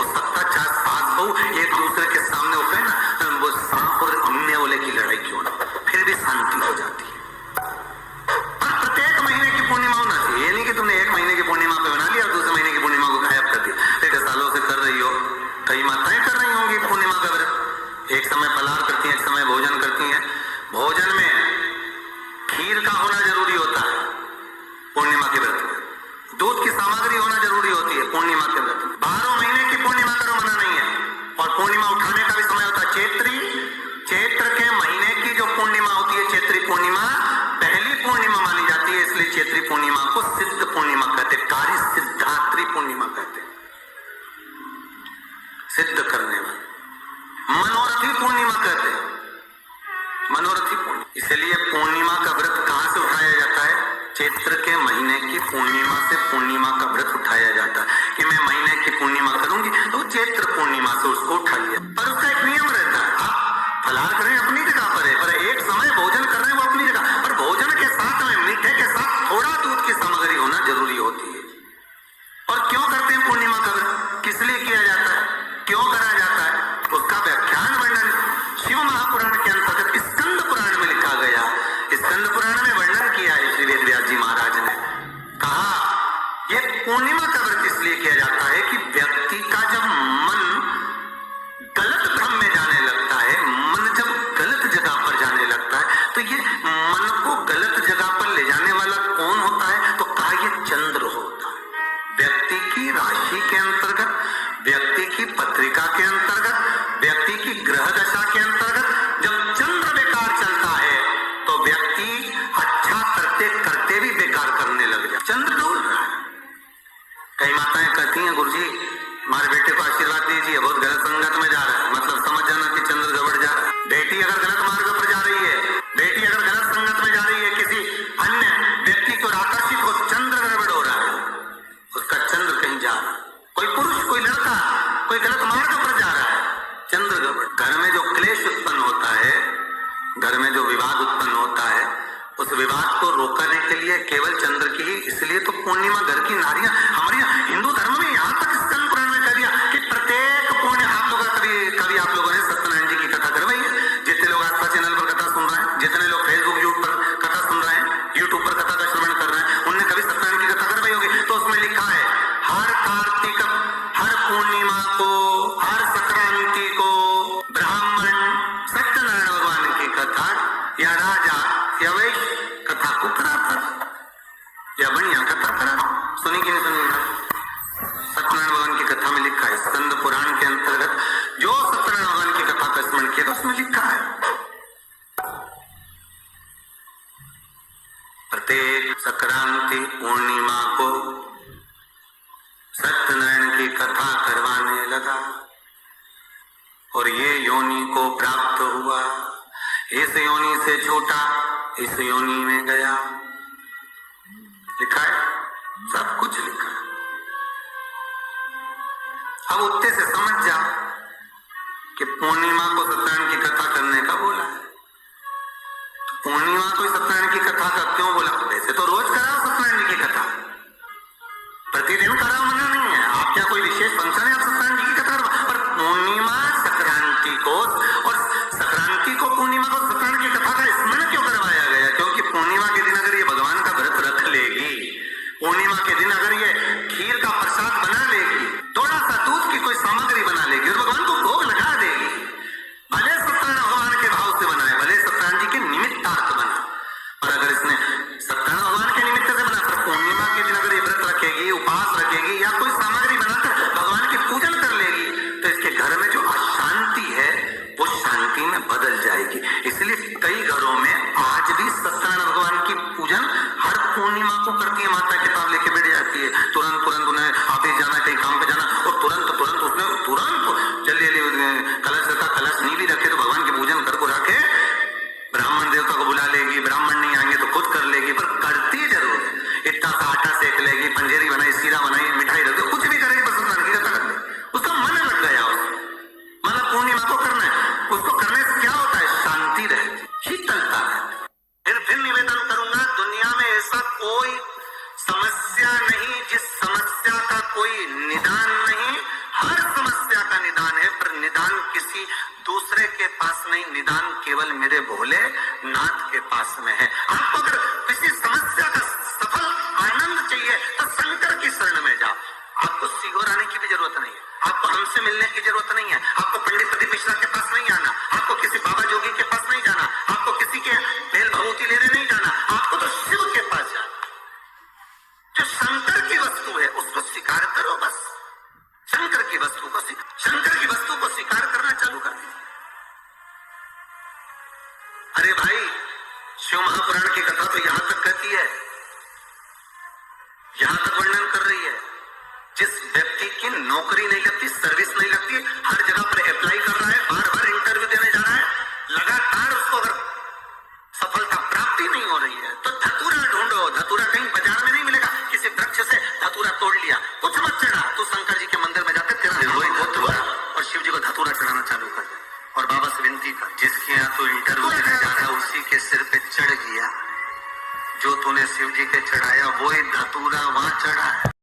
सत्ता चाहे सास बहू एक दूसरे के सामने होते हैं ना, वो सांप और अम्मे वाले की लड़ाई क्यों ना, फिर भी शांति हो जाती है। और प्रत्येक महीने की पूर्णिमा होना चाहिए। ये नहीं कि तुमने एक महीने की पूर्णिमा पे बना लिया और दूसरे महीने की पूर्णिमा को गायब कर दिया। एक सालों से कर रही हो, कई माताएं कर रही होंगी पूर्णिमा का व्रत, एक समय फलाहार करती हैं, एक समय भोजन करती हैं। भोजन में खीर का होना जरूरी होता है पूर्णिमा के व्रत में, दूध की सामग्री होना जरूरी होती है पूर्णिमा के व्रत में। 12 महीने की पूर्णिमा करो, मना नहीं है। और पूर्णिमा उठाने का भी समय होता है चैत्र के महीने की जो पूर्णिमा होती है, चैत्री पूर्णिमा पहली पूर्णिमा मानी जाती है, इसलिए चैत्री पूर्णिमा को सिद्ध पूर्णिमा कहते, कार्य सिद्धात्री पूर्णिमा कहते, सिद्ध करने वाली। मनोरथी पूर्णिमा कहते हैं, मनोरथी पूर्णिमा। इसलिए पूर्णिमा का व्रत कहां से उठाया जाता है? चैत्र के महीने की पूर्णिमा से पूर्णिमा का व्रत उठाया जाता है कि मैं महीने की पूर्णिमा करूंगी तो चैत्र पूर्णिमा से उसको उठाइए। पर उसका एक नियम रहता है, आप फलाहार करें अपनी जगह पर है, पर एक समय भोजन कर रहे हैं वो अपनी जगह पर, भोजन के साथ में मीठे के साथ थोड़ा दूध की सामग्री होना जरूरी होती है। और क्यों करते हैं पूर्णिमा का व्रत, किस लिए किया जाता है, क्यों करा जाता है, उसका व्याख्यान वर्णन शिव महापुराण के अंतर्गत स्कंद पुराण में लिखा गया। स्कंद पुराण में वर्णन किया है श्री वेद व्यास जी महाराज ने, कहा यह पूर्णिमा का व्रत इसलिए किया जाता है कि व्यक्ति का जब मन गलत भ्रम में जाने लगता है, मन जब गलत जगह पर जाने लगता है, तो ये मन को गलत जगह पर ले जाने वाला कौन होता है? तो कहा यह चंद्र होता है। व्यक्ति की राशि के अंतर्गत, व्यक्ति की पत्रिका के अंतर्गत, व्यक्ति की ग्रह दशा के अंतर्गत जब चंद्र बेकार चलता है तो व्यक्ति अच्छा करते करते भी बेकार करने लग जाए। चंद्र डोल रहा है। कई माताएं कहती हैं गुरुजी हमारे बेटे को आशीर्वाद दीजिए, बहुत गलत संगत में जा रहा है, मतलब समझ जाना कि चंद्र गड़बड़ जा रहा है। बेटी अगर गलत मार्ग पर जा रही है, बेटी अगर गलत संगत में जा रही है, किसी अन्य व्यक्ति को आकर्षित हो, चंद्र गड़बड़ हो रहा है, उसका चंद्र कहीं जा रहा है। कोई पुरुष, कोई लड़का, कोई गलत मार्ग पर जा रहा है, चंद्र गड़बड़। घर में जो क्लेश उत्पन्न होता है, घर में जो विवाद उत्पन्न होता है, उस विवाद को रोकने के लिए केवल चंद्र की ही, इसलिए तो पूर्णिमा घर की नारियां, हमारे हिंदू धर्म में यहाँ तक स्कंद पुराण में कह दिया कि प्रत्येक पूर्णिमा, आप लोग कभी आप लोगों ने सत्यनारायण जी की कथा करवाई है? जितने लोग आस्था चैनल पर कथा सुन रहे हैं, जितने लोग फेसबुक यूट्यूब पर कथा सुन रहे हैं, यूट्यूब पर कथा का श्रवण कर रहे हैं, उनने कभी सत्यनारायण की कथा करवाई होगी। तो उसमें लिखा है हर कार्तिक, हर पूर्णिमा को, हर संक्रांति को ब्राह्मण सत्यनारायण भगवान की कथा या राजा या वैश्य कथा को कराता या बढ़िया कथा करा। सुनी कि नहीं सुनी? सत्यनारायण भगवान की कथा में लिखा है, स्कंद पुराण के अंतर्गत जो सत्यनारायण भगवान की कथा का स्मरण किया उसमें लिखा है प्रत्येक संक्रांति पूर्णिमा को सत्यनारायण की कथा करवाने लगा और ये योनि को प्राप्त हुआ, इस योनि से छूटा, इस योनि में गया। लिखा है, सब कुछ लिखा है। अब उत्ते से समझ जाओ कि पूर्णिमा को सत्यनारायण की कथा करने का बोला है। तो पूर्णिमा को सत्यनारायण की कथा का क्यों बोला? वैसे तो रोज कराओ सत्यनारायण जी की कथा, प्रतिदिन कराओ, मना नहीं है। आप क्या कोई विशेष फंक्शन है आप सत्यनारायण जी की कथा करो, पर पूर्णिमा संक्रांति को और संक्रांति को पूर्णिमा को सत्यनारायण की कथा का स्मरण क्यों करवाया गया? क्योंकि पूर्णिमा के दिन अगर ये भगवान का व्रत रख लेगी, पूर्णिमा के दिन अगर ये खीर का प्रसाद बना लेगी, थोड़ा सा दूध की कोई सामग्री बना लेगी और भगवान को भोग लगा देगी, भले सत्यनारायण भगवान के भाव से बनाए, भले सत्यनारायण जी के निमित्तार्थ बना, और अगर इसने सत्यनारायण भगवान के निमित्त से बना, पर पूर्णिमा के दिन अगर ये व्रत रखेगी, उपास रखेगी या कोई सामग्री बनाकर भगवान की पूजन कर लेगी, तो इसके घर में जो अशांति है वो शांति में बदल जाएगी। इसलिए कई घरों में आज भी सत्यनारायण भगवान की पूजन हर पूर्णिमा को करती है। माता किताब लेके बैठ जाती है, तुरंत उन्हें ऑफिस जाना, कहीं काम पे जाना, और तुरंत उसने जल्दी कलश रखा, कलश नीली रखे तो भगवान की पूजन कर को रखे, ब्राह्मण देवता को बुला लेगी, ब्राह्मण नहीं आएंगे तो खुद कर लेगी, पर करती जरूर है। इतना सा आटा सेक लेगी, पंजेरी बनाई, सीरा बनाई, मिठाई रख दो, कुछ भी करेगी, बस सत्यनारायण की कथा कर ले, उसका मन लग गया। मतलब पूर्णिमा को करना है, उसको करने से क्या होता है? शांति रहती, शीतलता रहती। फिर निवेदन करूंगा, दुनिया में ऐसा कोई समस्या नहीं जिस समस्या का कोई निदान नहीं, हर समस्या निदान किसी दूसरे के पास नहीं, निदान केवल मेरे भोले नाथ के पास में है। आपको अगर किसी समस्या का सफल आनंद चाहिए तो शंकर की शरण में जाओ। आपको सीहोर आने की भी जरूरत नहीं है, आपको हमसे मिलने की जरूरत नहीं है, आपको पंडित प्रदीप मिश्रा के पास नहीं आना, आपको किसी बाबा जोगी के पास नहीं जाना, आपको किसी के बेल भभूति लेने नहीं जाना, आपको तो शिव के पास जाना। जो शंकर की वस्तु है उसको स्वीकार करो, बस शंकर की वस्तु को स्वीकार करना चालू कर दीजिए। अरे भाई, शिव महापुराण की कथा तो यहां तक कहती है, यहां तक वर्णन कर रही है, जिस व्यक्ति की नौकरी नहीं लगती, सर्विस नहीं लगती, हर जगह पर अप्लाई कर रहा है, बार बार इंटरव्यू देने जा रहा है, लगातार उसको अगर सफलता प्राप्ति नहीं हो रही है तो धतूरा ढूंढो। धतूरा कहीं बाजार में नहीं मिलेगा, किसी वृक्ष से धतूरा तोड़ लिया, कुछ मत चढ़ा, तू शंकर जी के मंदिर में जाते तेरा वही धतूरा और शिव जी को धतूरा चढ़ाना चालू कर दे और बाबा से विनती कर, जिसके यहाँ तू इंटरव्यू देने जा रहा है उसी के सिर पे चढ़ गया, जो तूने शिव जी के चढ़ाया वही धतूरा वहां चढ़ा है।